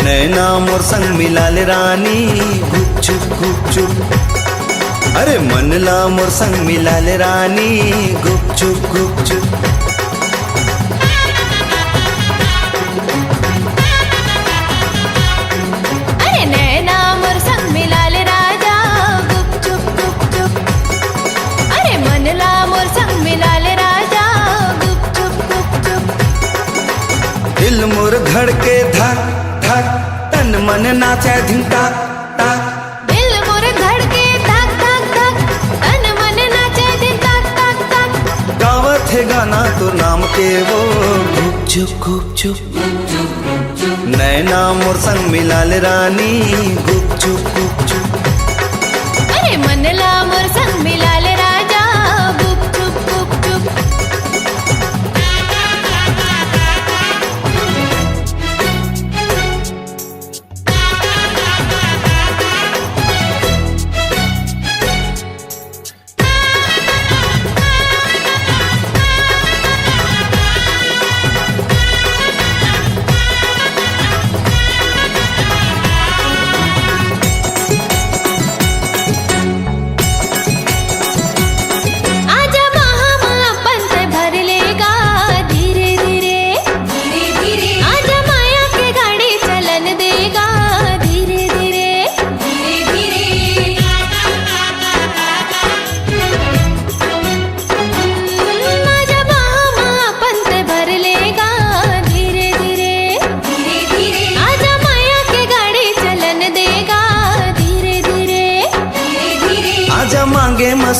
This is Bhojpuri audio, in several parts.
नैना मोर संग मिलाल रानी गुपचुप गुपचुप। अरे मनला मोर संग मिलाल रानी गुपचुप गुपचुप। अरे नैना मोर संग मिलाल राजा गुपचुप गुपचुप। अरे मनला मोर संग मिलाल राजा गुपचुप गुपचुप। दिल मोर धड़के धक धक, तन मन नाचे धिन ताक ताक। दिल मोर धड़के धक धक धक, तन मन नाचे धिन ताक ताक ताक। गावत है गाना तो नाम के वो गुपचुप गुपचुप। नैना मोर संग मिलाल रानी गुपचुप गुपचुप। अरे मनला मोर संग मिलाल राजा गुपचुप गुपचुप।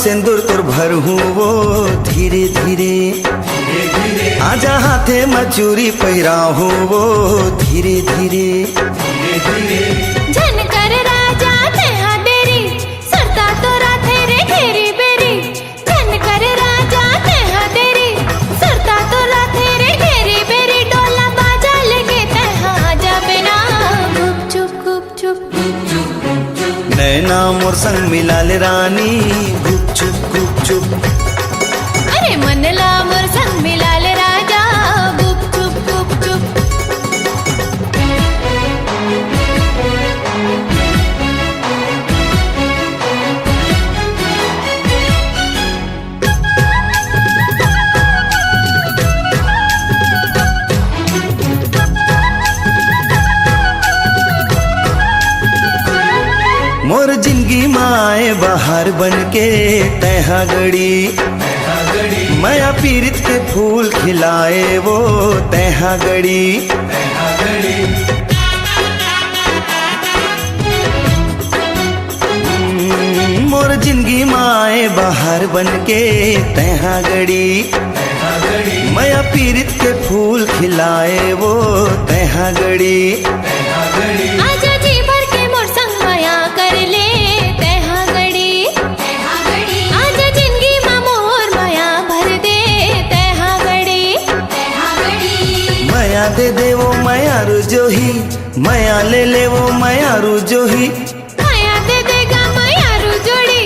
सिंदूर तोर भर हूँ वो धीरे धीरे। आजा हाथे मचूरी पैरा हूँ वो धीरे धीरे। झनकर राजा तेहा देरी, सरता तोरा तेरे घेरी बेरी। झनकर राजा तेहा देरी, सरता तोरा तेरे घेरी बेरी। डोला बाजा लगे तेहा आजा बिना गुपचुप गुपचुप। नैना मोर संग मिलाल रानी गुपचुप गुपचुप। अरे मनला मोर संग मिलाल राजा गुपचुप गुपचुप। मोर जिंदगी माए बाहर बन के तैहा गड़ी। माया पीरित के फूल खिलाए वो तैहा गड़ी। मोर जिंदगी माए बाहर बन के तैहा गड़ी। माया पीरित के फूल खिलाए वो तैहा गड़ी। आजा जी भर के मोर संग माया कर ले तैहा गड़ी। आजा जिंदगी मा मोर माया भर दे तैहा गड़ी। माया दे दे वो माया रुजोही, माया ले ले वो माया रुजोही। माया दे देगा माया रू जोड़ी,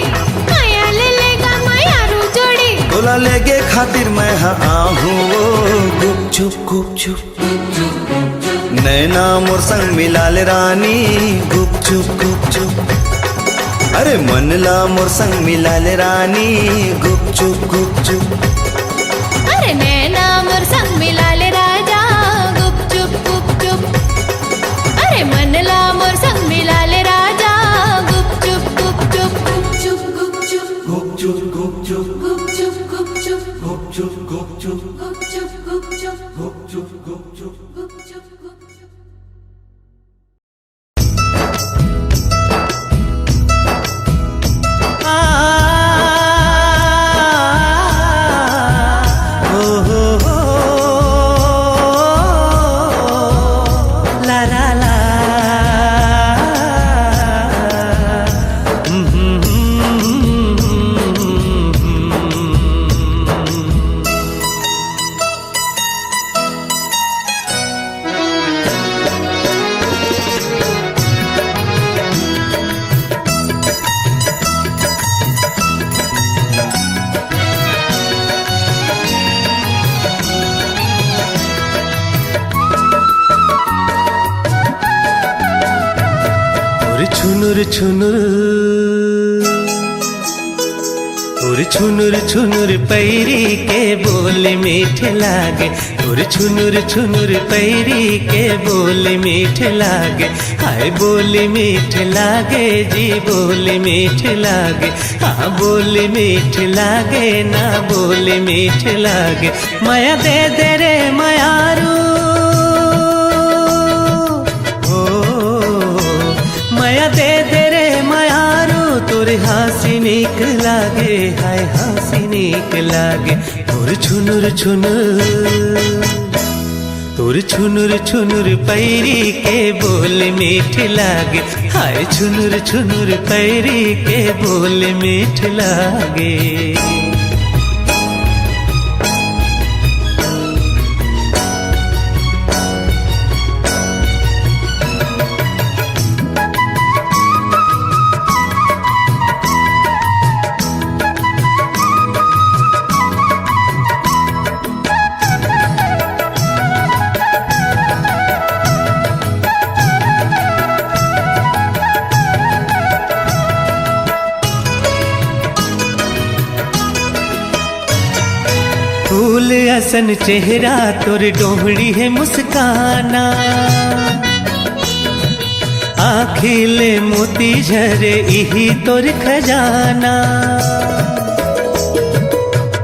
माया ले लेगा माया रू जोड़ी। तोला लेगे खातिर मैं हाँ आहूँ वो गुपचुप गुपचुप। नैना मोर संग मिलाल रानी गुपचुप गुपचुप। अरे मनला मोर संग मिलाल रानी गुपचुप गुपचुप। अरे नैना मोर संग मिलाल राजा गुपचुप गुपचुप। अरे मनला मोर संग मिलाल राजा गुपचुप गुपचुप। गुपचुप गुपचुप गुपचुप गुपचुप गुपचुप गुपचुप गुपचुप गुपचुप गुपचुप गुपचुप गुपचुप गुपचुप। गुपचुप। छुनुर छुनुर और छुनुर छुनुर पैरी के बोल मीठ लागे, और छुनुर छुनुर पैरी के बोल मीठ लागे। हाय बोल मीठ लागे जी बोल मीठ लागे, हाँ बोल मीठ लागे ना बोल मीठ लागे। माया दे दे रे मायारू, माया दे दे रे मायारू, तोरे हंसी नीक लागे, हाय हंसी नीक लागे। तोर छुनुर छुनुर, तोर छुनुर छुनुर पैरी के बोल मीठ लागे, हाय छुनुर छुनुर पैरी के बोल मीठ लागे। फूल असन चेहरा तोर डोहड़ी है मुस्काना, आखिले मोती झरे इही तोर खजाना।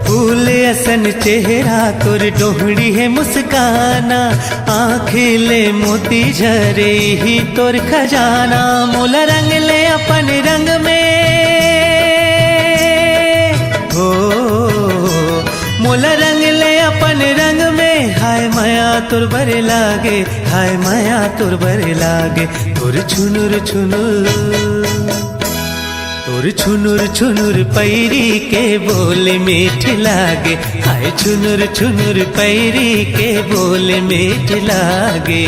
फूल असन चेहरा तोर डोहड़ी है मुस्काना, आखिले मोती झरे इही तोर खजाना। मोला रंग ले अपन रंग में, हो मोला रंग ले अपन रंग में, हाय माया तोर बरे लागे, हाय माया तोर बरे लागे। तोर छुनुर छुनुर, तोर छुनुर छुनुर पैरी के बोल मीठ लागे, हाय छुनुर छुनुर पैरी के बोल मीठ लागे।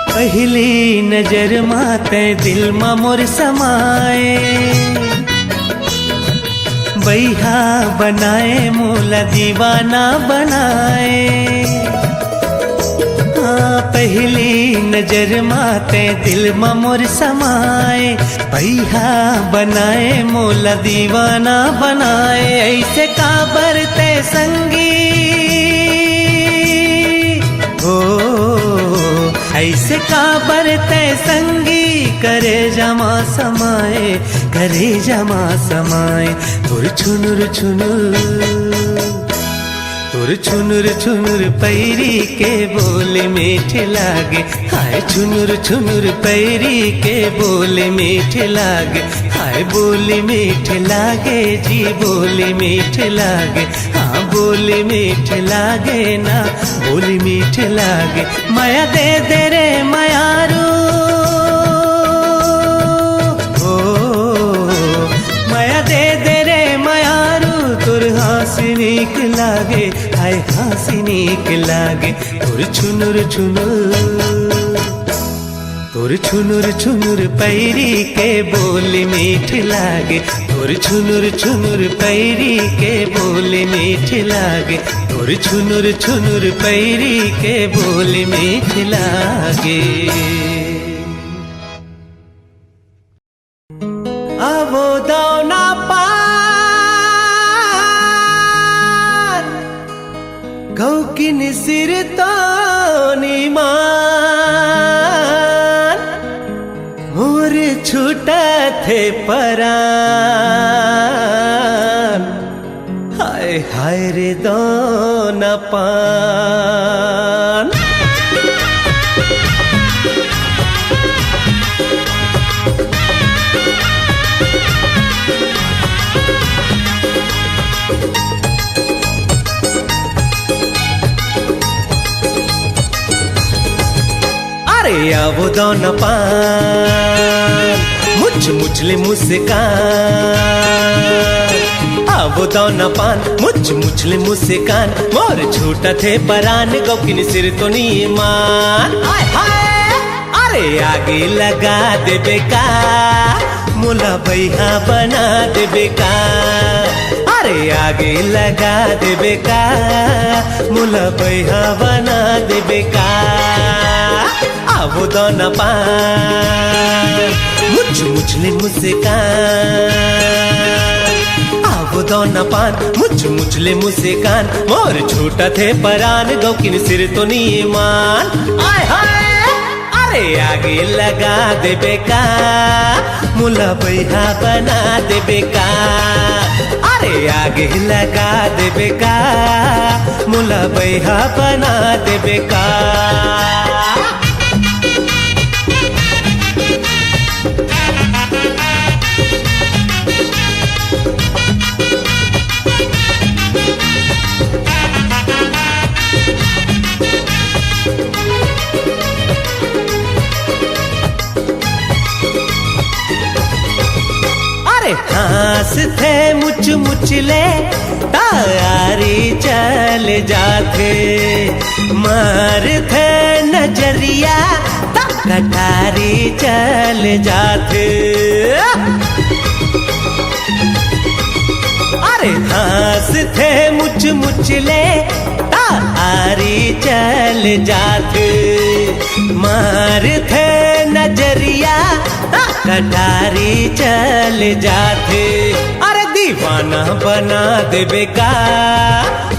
पहली नजर माते दिल मा मोर समाए, बैहा बनाए मोला दीवाना बनाए। हाँ पहली नजर माते दिल मा मोर समाए, बैहा बनाए मोला दीवाना बनाए। ऐसे काबर ते संगी, हो ऐसे काबर ते संगी, करे जमा समाए, करे जमा समाए। तोर छुनुर छुनुर, तोर छुनुर छुनुर पैरी के बोल मीठ लागे, हाय छुनुर छुनुर पैरी के बोल मीठ लागे। हाय बोल मीठ लागे जी बोल मीठ लागे, हाँ बोल मीठ लागे ना बोल मीठ लागे। माया दे दे रे मायारू, माया दे दे रे मायारू, तोर हंसी नीक लागे, हाय हंसी नीक लागे। तोर छुनुर छुनुर, तोर छुनुर छुनुर पैरी के बोल मीठ लागे, तोर छुनुर छुनुर पैरी के बोल मीठ लागे। तोर छुनुर छुनुर पैरी के बोल मीठ लागे। आवो दाना गौ किन सिर तो निमान, मोर छूटा थे परान, हाय हाय रे दाना पान। अरे आवो दोना पान मुझ मुझले मुस्कान, आवो दोना पान मुझ मुझले मुस्कान, मोर छूटा थे परान गौकिन सिर तो नहीं मान। अरे आगे लगा दे बेका मुला भैया बना दे बेका, अरे आगे लगा दे बेका मुला भैया बना दे बेका। आवो दोना पान मुझ मुझले मुस्कान, आवो दोना पान मुझ मुझले मुस्कान, मोर छूटा थे परान गौकिन सिर तो नहीं मान। आय हाय अरे आगे लगा दे बेका मुला भैया बना दे बेका, अरे आगे लगा दे बेका मुला भैया बना दे बेका। हास थे मुझ मुझले तारी चल जाते, मार थे नजरिया कटारी चल जाते। अरे हास थे मुझ मुझले तारी चल जाते, मार थे नजरिया कटारी चल जाते। अरे दीवाना बना दे बेका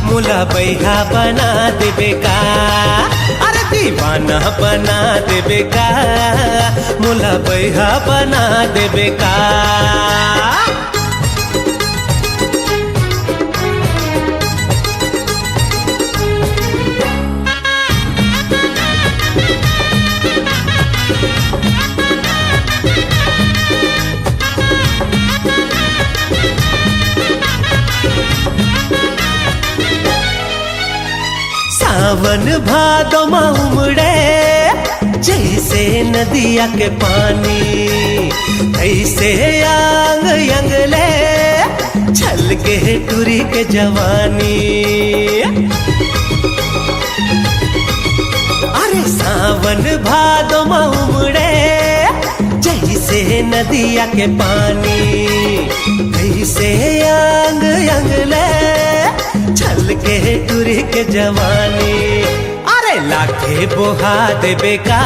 मुला भैया बना दे बेका, अरे दीवाना बना दे बेका मुला भैया बना दे बेका। सावन भादो में उमड़े जैसे नदिया के पानी, ऐसे आंग अंगले छल के टूरी के जवानी। अरे सावन भादो में उमड़े जैसे नदिया के पानी, ऐसे आंग अंगले छल के टूरी के जवानी। अरे लाखे बोहा दे बेका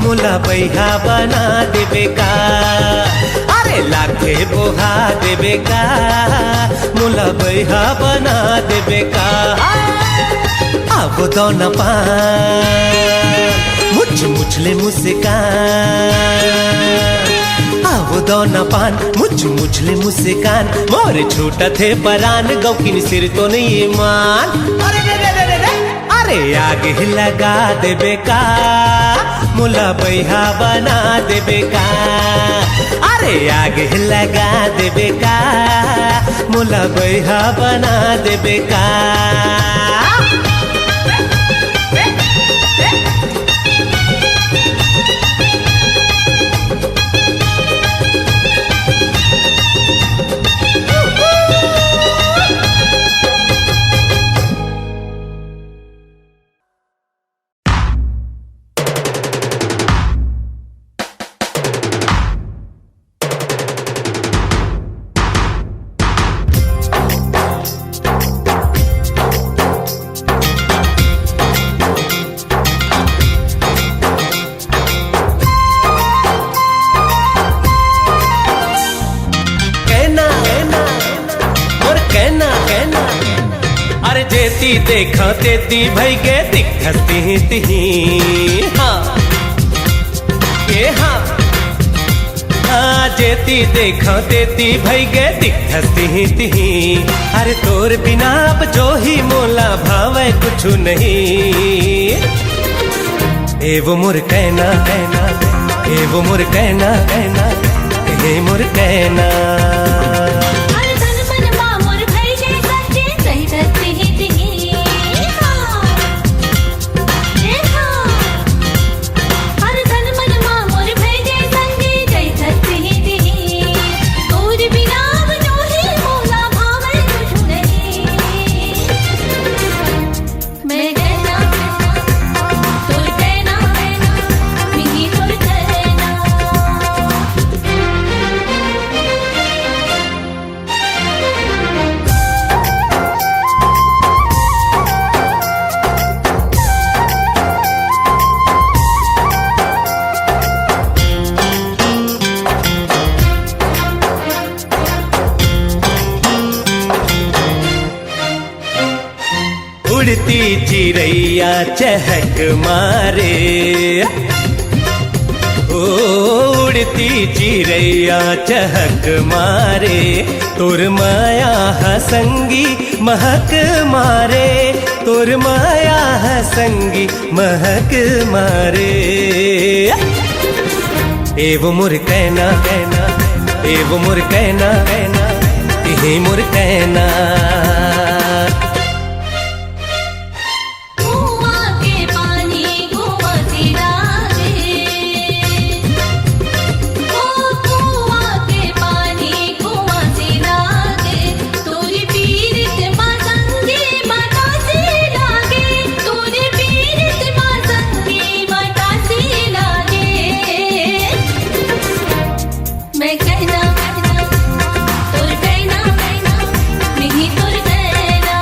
मुला भैया बना दे बेका, अरे लाखे बोहा दे बेका मुला भैया बना दे बेका। आवो दोना पान मुझ मुझले मुस्कान, आवो दोना पान मुझ मुझले मुस्कान, मोर छूटा थे परान गौकिन सिर तो नहीं मान। अरे रे रे रे रे अरे आगे लगा दे बेका मुला भैया बना दे बेका, अरे आगे लगा दे बेका मुला भैया बना दे बेका। जेती देखा तेती भई गे दिखती तिही। हाँ ये हाँ हाँ जेती देखा तेती भई गे दिखती तिही। अरे तोर बिना अब जो ही मोला भावे कुछ नहीं। ए वो मोर कहना कहना, ए वो मोर कहना कहना, ए मोर कहना। उड़ती चिड़ैया चहक मारे, ओ उड़ती चिड़ैया चहक मारे, तोर माया संगी महक मारे, तोर माया संगी महक मारे। एवो मोर कहना कहना, एवो मोर कहना कहना, यही मोर कहना। कुआं के पानी कुआं से लागे, ओ कुआं के पानी कुआं से लागे, तोरी पीरित माँ संगी माता से लागे, तोरी पीरित माँ संगी माता से लागे। मैं कहना कहना तोर कहना कहना, नहीं तोर कहना।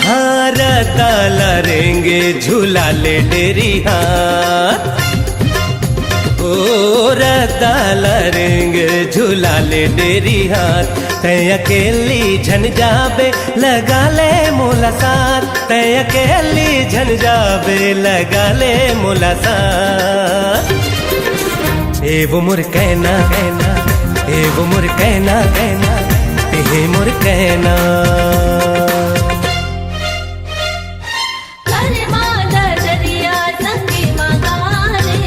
हाँ रता लरेंगे झूला ले डेरी हाथ, ओ रता लरेंगे झूला ले डेरी हाथ, तय अकेली झन जाबे लगा ले मोला साथ, तय अकेली झन जाबे लगा ले मोला साथ। एवो मोर कहना कहना, एवो मोर कहना कहना, एहे मोर कहना। कर मादा दरिया संगे मगाले,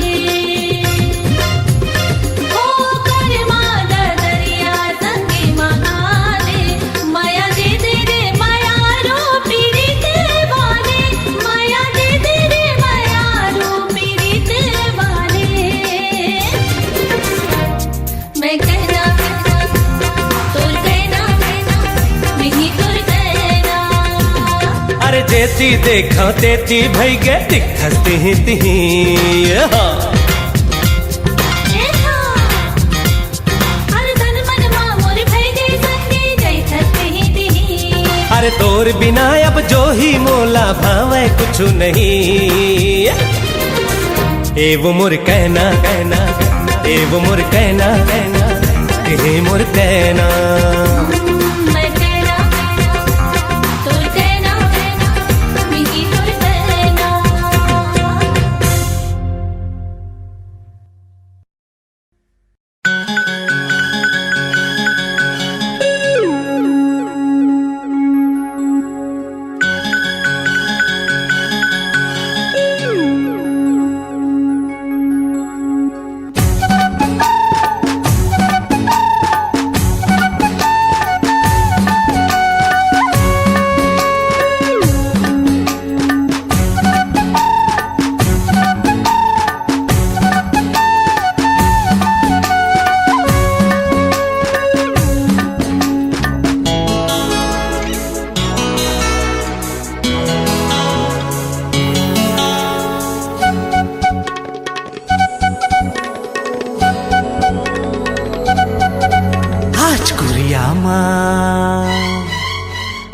ओ कर मादा दरिया संगे मगाले, माया दे दे रे माया रो पीड़ित वाले, माया दे दे रे माया रो पीड़ित वाले। मैं कहना कहना तोर कहना कहना, नहीं तोर कहना। अरे जेती देखा तेती भई गे दिखस तिही तिही, देखा अरे तन मन मां मोर भई गई संगी जई थते ही दिही। अरे तोर बिना अब जो ही मोला भावे कुछ नहीं। एवो मोर कहना कहना, एवो मोर कहना कहना, एहे मोर कहना। मैं कहना कहना तोर कहना कहना, नहीं तोर कहना।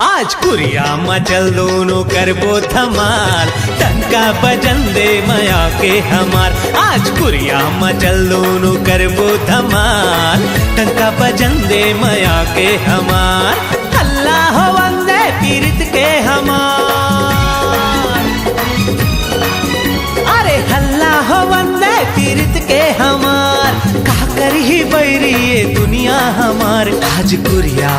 आज कुरिया चल दोनों करबो धमाल, टंका बजन दे माया के हमार। आज कुरिया चल दोनों करबो धमाल, टंका बजन दे माया के हमार। अल्लाह हो वंदे पीरित के हमार, अरे हल्ला हो वंदे पीरित के हमार। का करही बैरी ये दुनिया हमार। आज कुरिया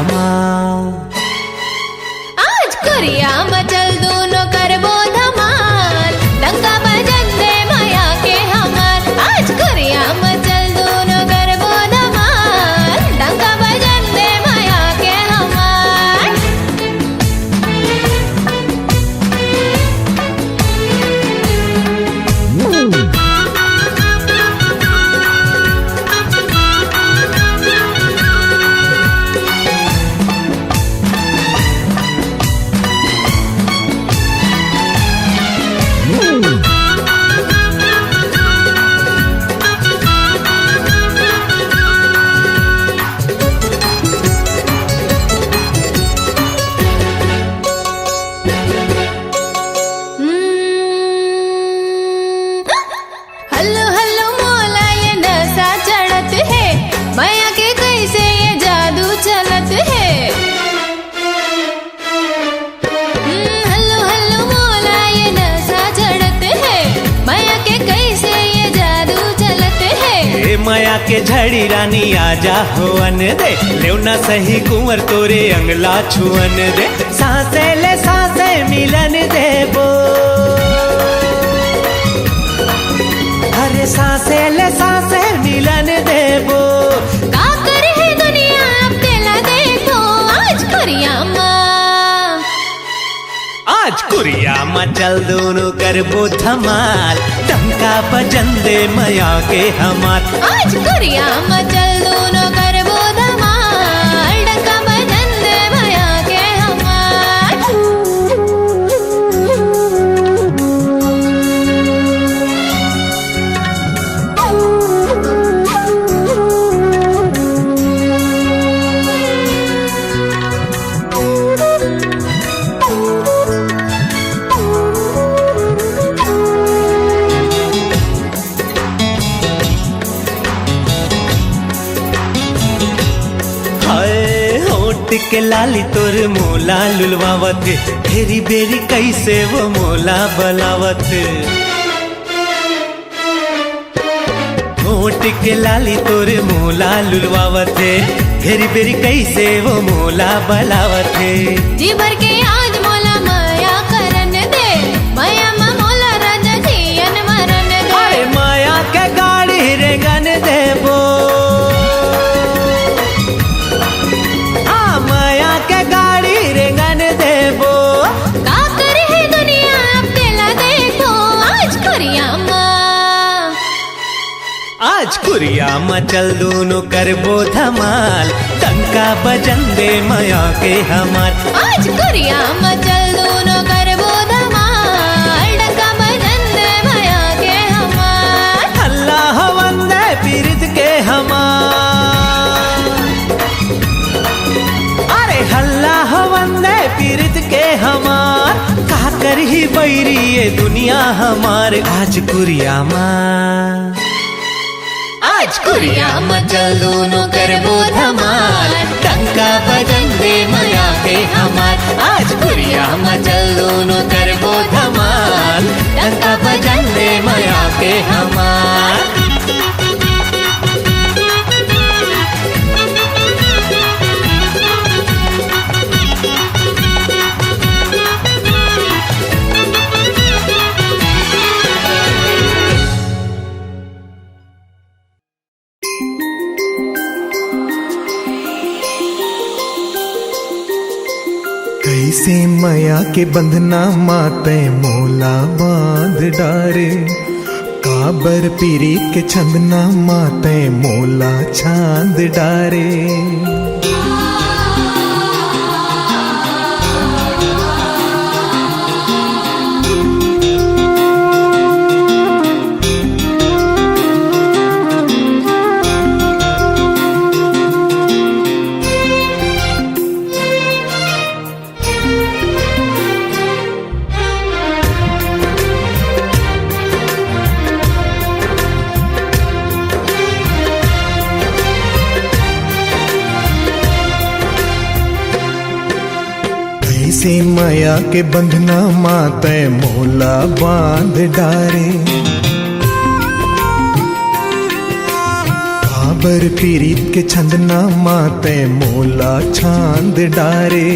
कुरिया मचल दोनों करबो धमाल, डंका बजन दे माया के हमार। आज कुरिया मचल दोनों करबो धमाल, डंका बजन दे माया के हमार। के झड़ी रानी आजा होवन दे, लेवना सही कुंवर तोरे अंगला छुअन दे, सांसे ले सांसे मिलन देबो, अरे सांसे ले सांसे मिलन देबो। का करे है दुनिया अब तेला देखो, आज कुरियामा, आज कुरियामा चल दोनों करबो धमाल, डंका बजन दे मया के हमार। आज कुरियामा चल दोनों करबो धमाल, डंका बजन दे भया के हमार। के लाली तोर मोला लुलवावत, फेरी बेरी कैसे वो मोला बलावत। होठ के लाली तोर मोला लुलवावत, फेरी बेरी कैसे वो मोला बलावत। जी भर के आज मोला माया करन दे, माया मा मोला राजा जियन मरन दे। अरे माया के गाड़ी रेंगन देबो, के गाड़ी रेंगन देबो। का करे है दुनिया अब तेला देखो, आज कुरियामा, आज कुरियामा चल दोनों करबो धमाल, डंका बजन दे मया के हमार। आज कुरियामा चल दोनों करबो धमाल, डंका बजन दे भया के हमार। अल्लाह वंदे पीरित के हमार, हल्ला वंदे पीरित के हमार। का कर ही बैरी ये दुनिया हमार, आज कुरियामा, आज कुरियामा चल दोनों करबो धमाल, डंका बजन दे मया के हमार। आज कुरियामा चल दोनों करबो धमाल, डंका बजन दे मया के हमार। कैसे माया के बंधना माते मोला बांध डारे, काबर पीरीत के छंदना माते मोला छांद डारे। कैसे माया के बंधना माते मोला बांध डारे, काबर पीरीत के छंदना माते मोला छांद डारे।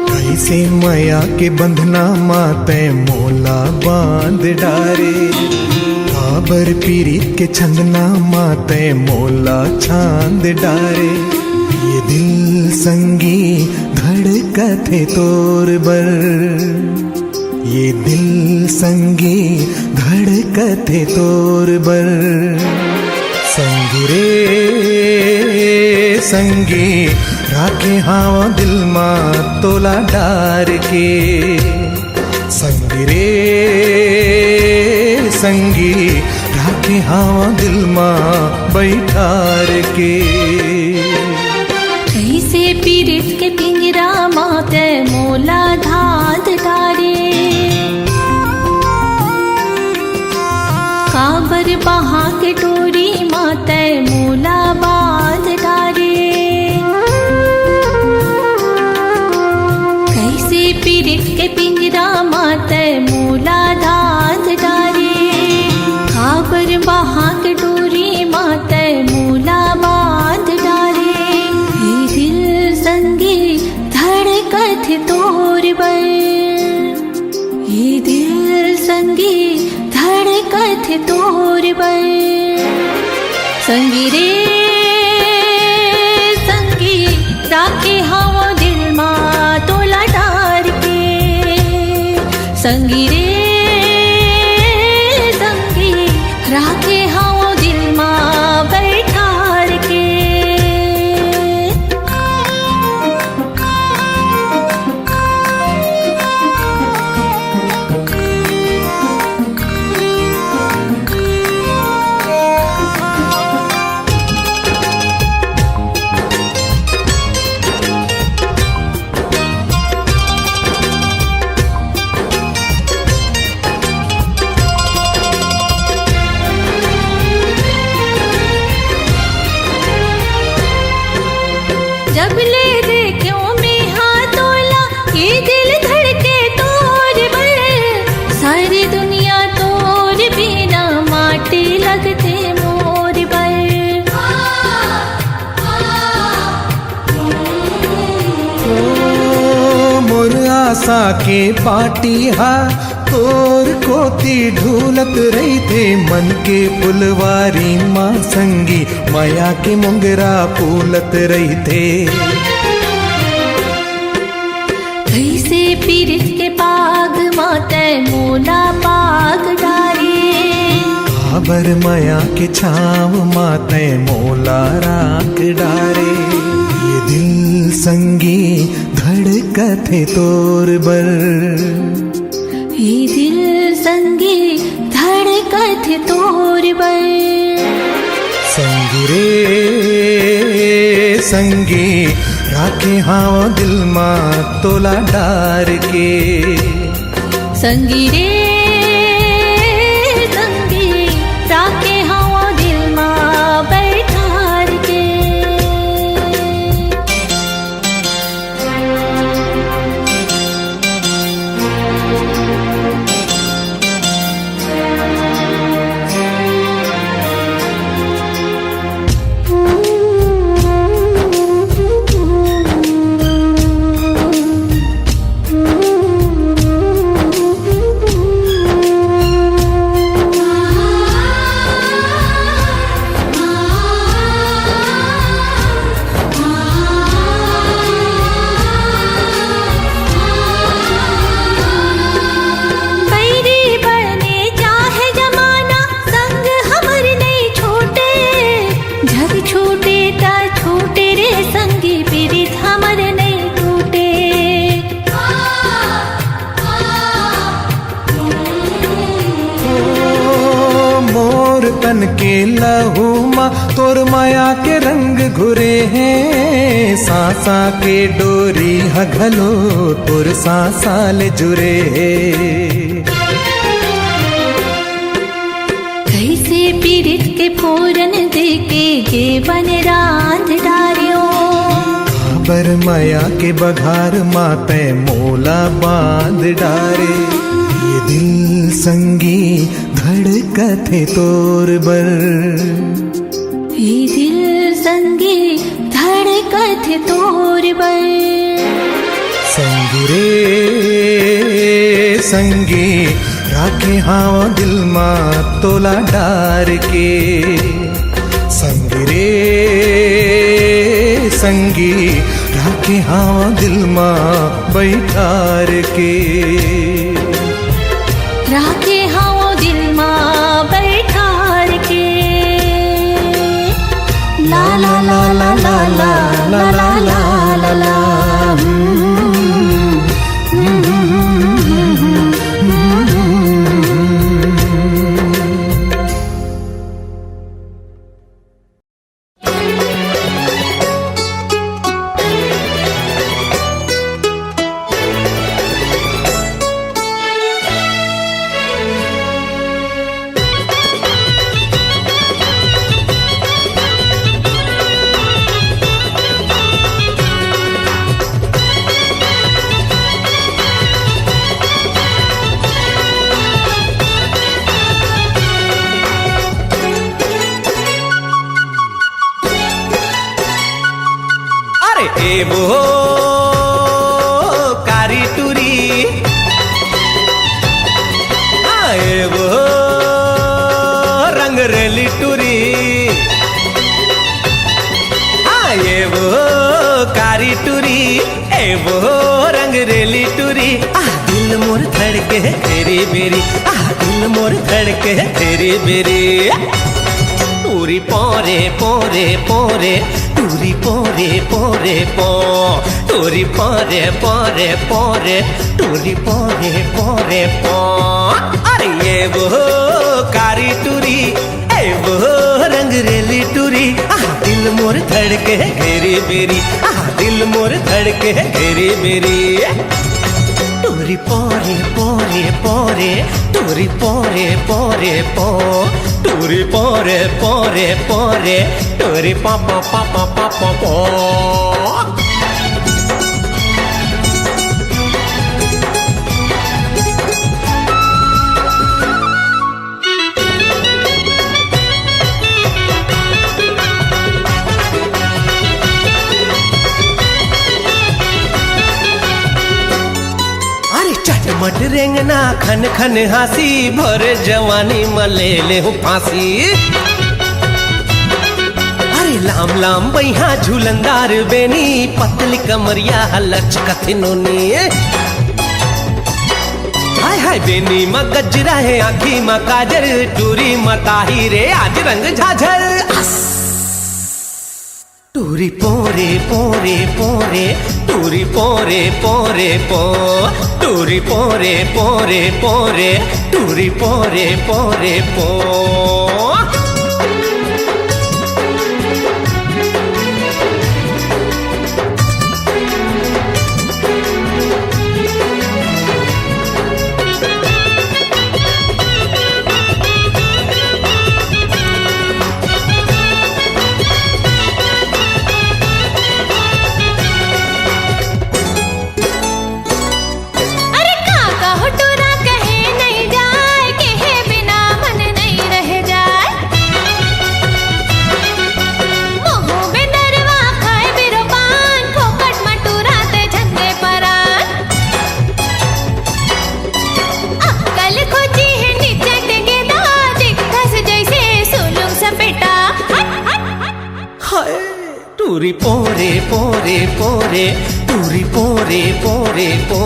कैसे माया के बंधना माते मोला बांध डारे, काबर पीरीत के छंदना माते मोला छांद डारे। ये दिल संगी धड़कथे तोर बर, ये दिल संगी धड़कथे तोर बर। संगी रे संगी राखे हाव दिल मा तोला डार के, संगी रे संगी राखे हाव दिल मा बैठार के। कैसे पीरित के पिंजरा माते मोला धाद डारे, काबर बहा के टोरी माते मोला बांध डारे। कैसे पीरित के पिंजरा माते मोला धाद डारे, बर संगी रे संगी राखे हावो दिल मा तोला डार के संगी रे संगी राखे हावो दिल मा बैठार के जब ले दे क्यों में हाथोला ये दिल धड़के तोर बर सारी दुनिया तोर बिना माटी लगते मोर बर ओ मोर आशा के पाटी हा तोर कोती ढूलत रही थे मन के फुलवारी माँ संगी माया के मुंगरा फूलत रही थे कैसे पीरित के पाग माते मोला पाग डारे खबर माया के छाव माते मोला राख डारे ये दिल संगी धड़कते तोर बर ये दिल संगी धड़कत तोर बर संगी रे संगी राखे हाव दिल मा तोला डार के संगी रे संगी राखे हावो दिल मा बैठार के तन के लहू मा तोर माया के रंग घुरे हैं सांसा के डोरी हघलो तोर सांसा ले जुरे कैसे पीरित के फोरन देके गे बन रांध डारियो खबर माया के बघार माते मोला बांध डारे ये दिल संगी धड़कते तोर बर ये दिल संगी धड़कत तोर बर संगी रे संगी राखे हाव दिल मा तोला डार के संगी रे संगी राखे हाव दिल मा बैठार के राखे हावो दिल मा बैठार के ला ला ला ला ला ला ला ला ला ला ला वो कारी टूरी आए वो रंग धड़के तेरी बेरी दिल मोर धड़के तेरी बेरी टूरी पोरे पोरे पोरे टूरी पोरे पोरे पो टूरी पोरे पोरे पोरे टूरी पोरे पोरे पो अरे ये वो कारी टूरी ए वो रंगरेली टूरी दिल मोर धड़के घेरी बेरी दिल मोर धड़के घेरी बेरी टूरी पोरे पोरे पोरे टूरी पोरे पोरे पो टूरी पोरे पोरे पोरे टूरी पा पा पा पा पा पा पो चटमट रेंगना खन खन हासी भर जवानी मले ले फांसी अरे लाम लाम बैहा झूलंदार बेनी पतली कमरिया लच कथिनोनी हाय हाय बेनी म गजरा है आखी म काजर टूरी मताही रे आज रंग झाझर टूरी पोरे पोरे पोरे टूरी पोरे पोरे पो टूरी पोरे पोरे पोरे टूरी पोरे पोरे पो टूरी पोरे पोरे पोरे टूरी पोरे पोरे पो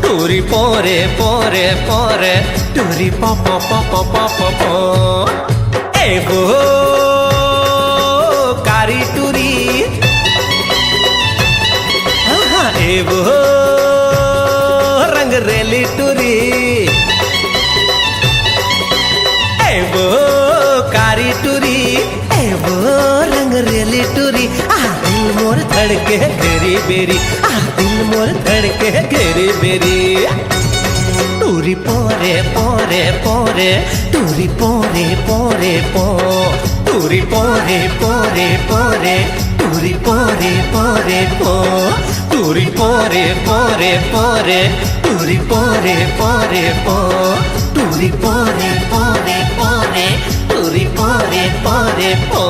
टूरी पोरे पोरे पोरे टूरी पा पा पा पा पा पा पो ए वो कारी टूरी हाँ ए वो रंगरेली टूरी ए वो कारी टूरी ए वो रंगरेली टूरी दिल मोर धड़के घेरी बेरी दिल मोर धड़के घेरी बेरी टूरी पोरे पोरे पोरे टूरी पोरे पोरे पो टूरी पोरे पोरे पोरे टूरी पोरे पोरे पो टूरी पोरे पोरे पोरे टूरी पोरे पोरे पो टूरी पोरे पोरे पोरे टूरी पोरे पोरे पो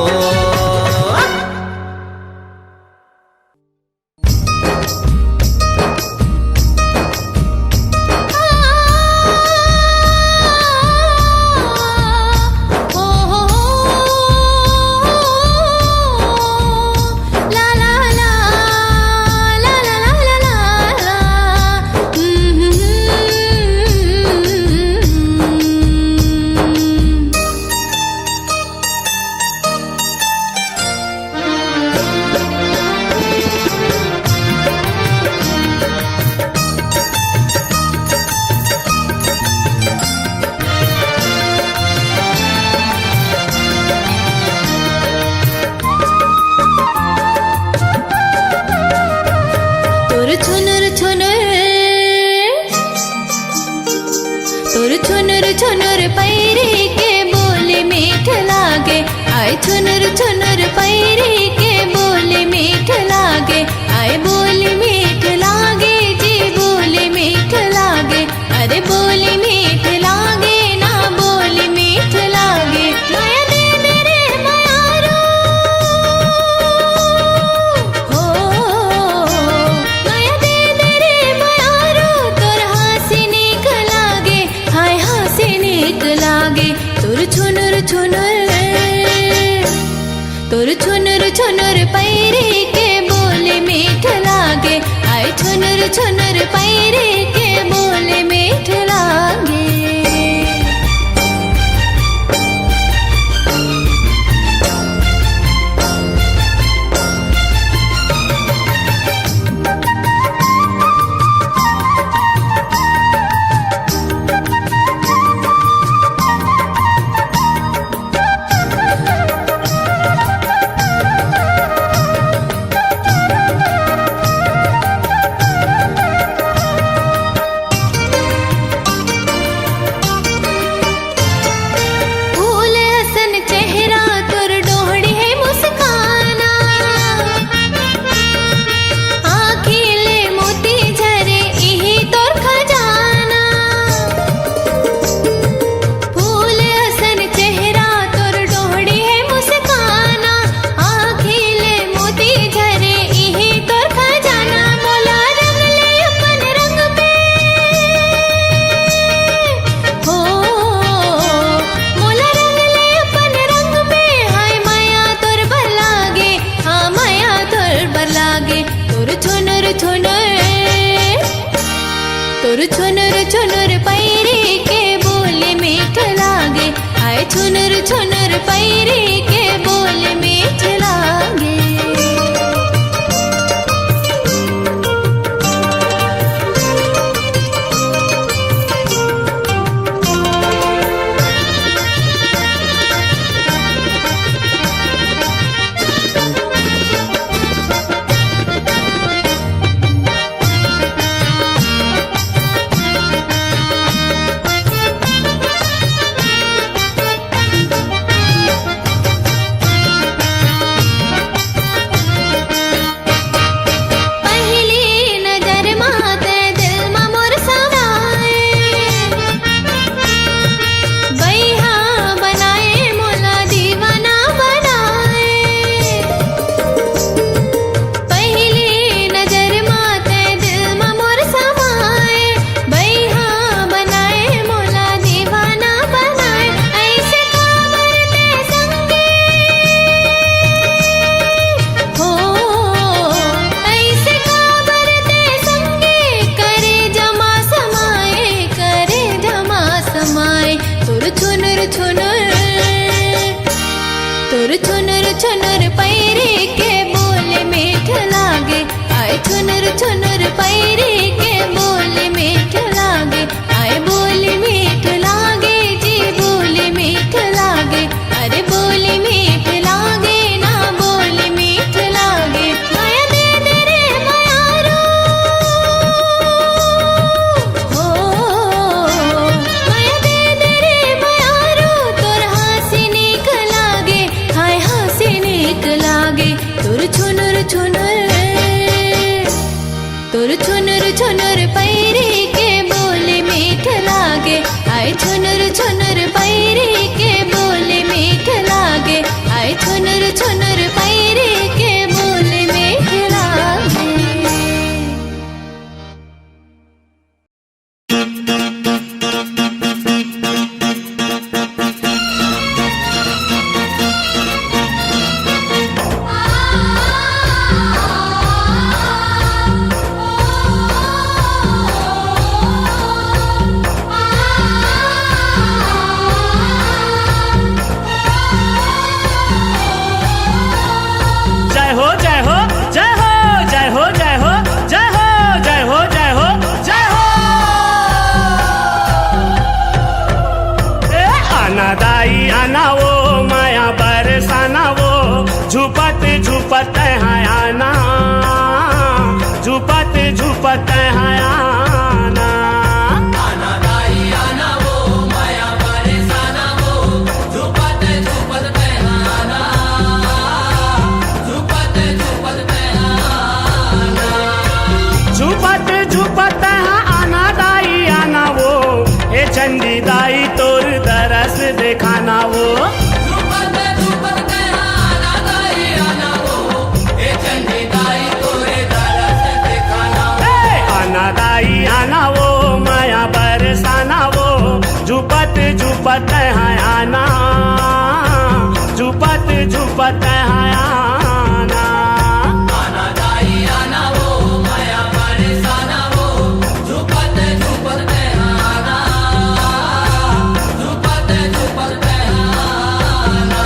छुनुर छुनुर पैरी के बोले मीठ लागे आए बोले मीठ लागे जी बोले मीठ लागे अरे बोले मीठ लागे ना बोले मीठ लागे माया दे दे रे मायारो हो माया दे दे रे मायारो तोर हासी नीक लागे हाय हासी नीक लागे तोर छुनुर छुनुर तोर छुनुर छुनुर पैरी के बोले मीठ लागे आए छुनुर छुनुर पैरी के बोले मीठ लागे छुनुर छुनुर पैरी के बोल मीठ लागे। छुनुर छुनुर पैरी के बोल मीठ लागे। आए छुनुर छुनुर पैरी के बोल मीठ लागे। आए बोल मीठ लागे जी बोल मीठ लागे। अरे बोल मीठ लागे ना बोल मीठ लागे। माया दे दे रे मायारो हो, माया दे दे रे मायारो तोर हंसी नीक लागे। हाय हंसी नीक लागे। तोर छुनुर छुनुर तोर छुनुर छुनुर पैरी के बोल मीठ लागे। आए छुनुर छुनुर पैरी के बोल मीठ लागे। आए छुनुर छुनुर पैरी के बोल मीठ लागे। जय हो जय हो जय हो जय हो जय हो जय हो जय हो जय हो जय हो। आना दाई आना वो माया बरसाना वो झुपत झुपत है आना झुपत झुपत है आना। आना दाई आना वो माया बरसाना वो झुपत झुपत पहनाना झुपत झुपत पहनाना झुपत झुपत है आना दाई आना वो हे चंडी दाई तोर दरस दिखाना वो। झुपत झुपत पहनाना दाई आना वो ए चंडी दाई तोरे दरस दिखाना। आना दाई आना वो माया बरसाना वो झुपत झुपत है आना झुपत झुपत है आना। आना दाई आना वो माया बरसाना वो झुपत झुपत पहनाना झुपत झुपत पहनाना।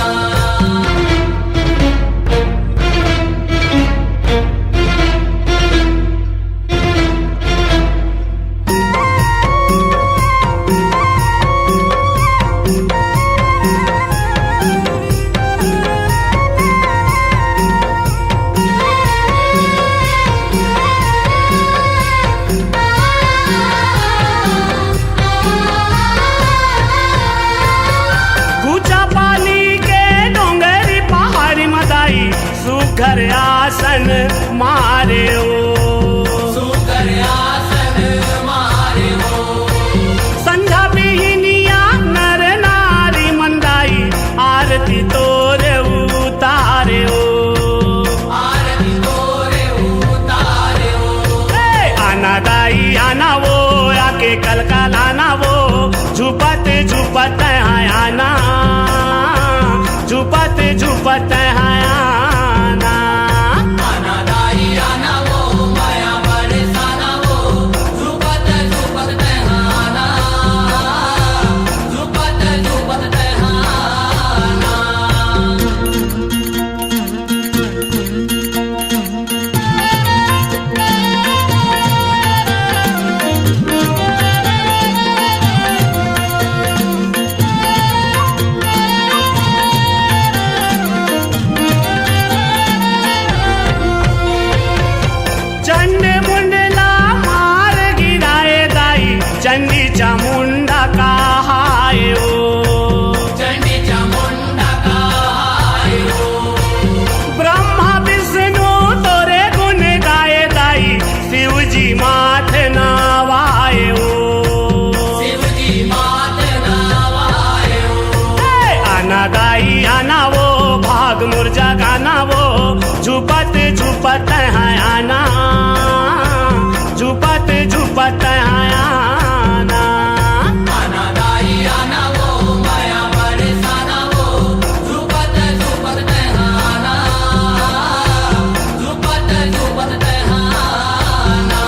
कूचा पाली के डोंगरी पहाड़ी मदाई सुघर आसन मारे ओ। सुकर आसन मारे हो संध्या बिहनिया नर नारी मंदाई आरती तोरे उतारे ओ। आरती तोरे उतारे हो आना दाई आना वो आके कल का लाना वो झुपत झुपत है आना झुपत झुपत है आना। आना दाई आना वो झुपत झुपत है आना, झुपत झुपत है आना। आना दाई आना वो माया बरसाना वो, झुपत झुपत तहाना, झुपत झुपत तहाना।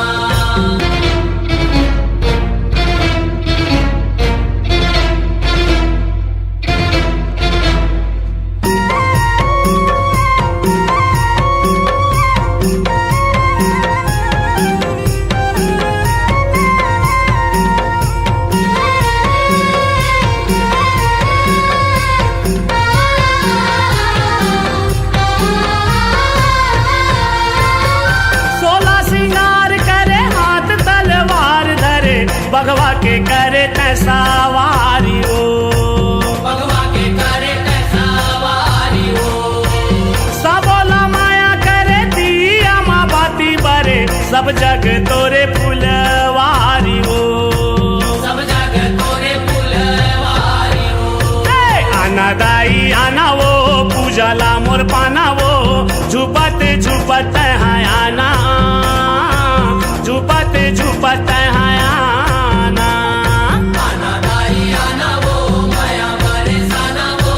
सोलह सिंगार करे हाथ तलवार धरे, भगवा के करे तैसावारी हो। भगवा के करे कैसा वारी हो, सबोला माया करे दिया माँ बाती बरे, सब जग तोरे फुलवारी हो। सब जग तोरे फुलवारी हो। आना दाई आना वो, पूजाला मोर पाना वो, झुपत झुपत है आना, झुपत झुपत है आना। आना दाई आना वो माया बरसाना वो,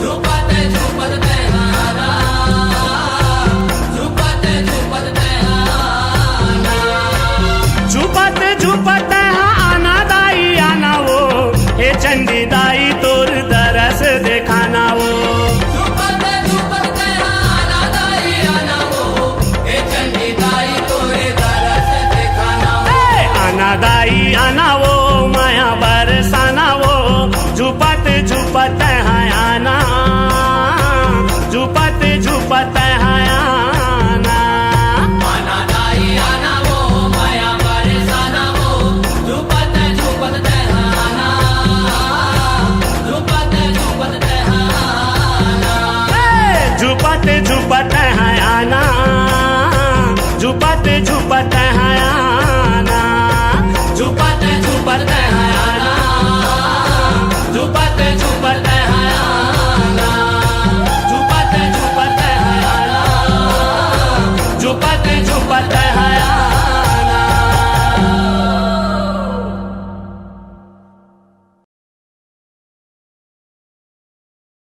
झुपत झुपत तहाना, झुपत झुपत तहाना। झुपत झुपत है आना दाई आना वो, हे चंडी दाई